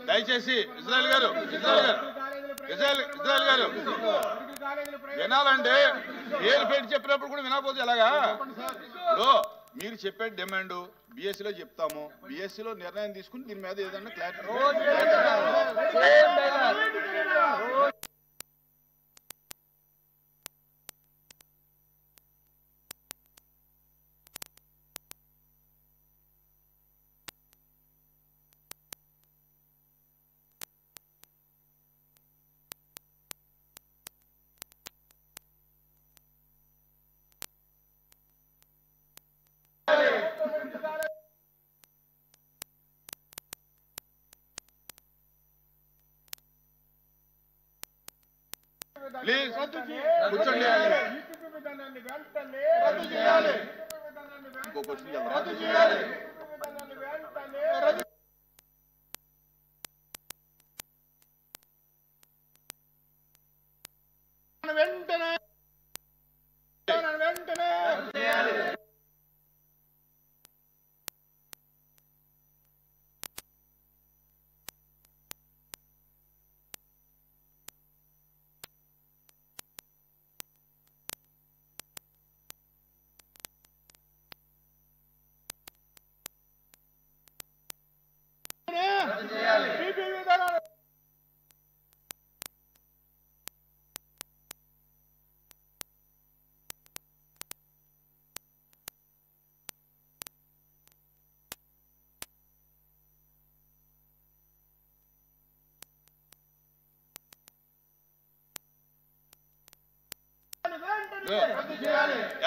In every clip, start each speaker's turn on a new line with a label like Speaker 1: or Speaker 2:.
Speaker 1: దయచేసి ఇజ్రాయెల్ గారు వినాలంటే ఏలు పెట్టి చెప్పినప్పుడు కూడా వినకపోతే ఎలాగా? మీరు చెప్పే డిమాండ్ బిఎస్సీలో చెప్తాము, బిఎస్సీలో నిర్ణయం తీసుకుని దీని మీద ఏదన్నా క్లారిటీ. ప్లీజ్ కూర్చోండి. ఇంకో క్వశ్చన్ వెంటనే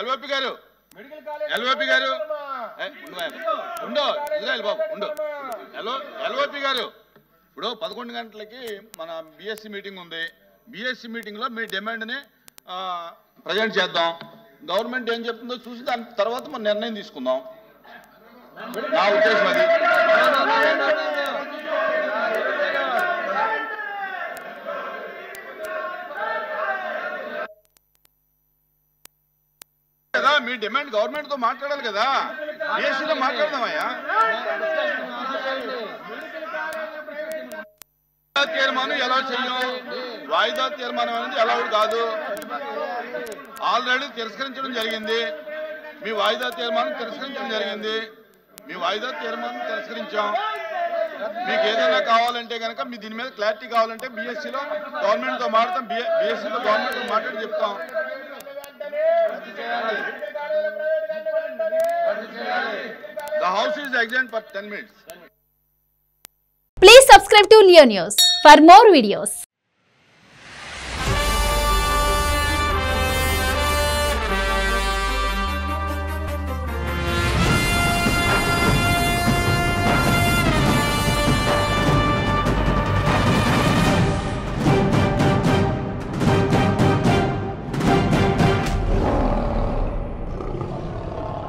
Speaker 1: ఎల్ఓపి గారు ఉండో ఇజ్రాయెల్ బాబు ఉండో. ఎల్ఓపి గారు, ఇప్పుడు 11 గంటలకి మన బిఎస్సి మీటింగ్ ఉంది. బిఎస్సి మీటింగ్ లో మీ డిమాండ్ ని ప్రజెంట్ చేద్దాం. గవర్నమెంట్ ఏం చెప్తుందో చూసి దాని తర్వాత మనం నిర్ణయం తీసుకుందాం. నా ఉద్దేశం అది. కదా మీ డిమాండ్ గవర్నమెంట్ తో మాట్లాడాలి కదా, బిఎస్సీలో మాట్లాడదామయ్యా. తీర్మానం ఎలా చెయ్యం? వాయిదా తీర్మానం అనేది అలౌడ్ కాదు. ఆల్రెడీ తిరస్కరించడం జరిగింది. మీ వాయిదా తీర్మానం తిరస్కరించడం జరిగింది. మీ వాయిదా తీర్మానం తిరస్కరించాం. మీకు ఏదైనా కావాలంటే కనుక మీ దీని మీద క్లారిటీ కావాలంటే బిఎస్సీలో గవర్నమెంట్ తో మాట్లాడతాం. బిఎస్సీలో గవర్నమెంట్ తో మాట్లాడి చెప్తాం. The house is adjourned for 10 minutes.
Speaker 2: Please subscribe to Leo News for more videos.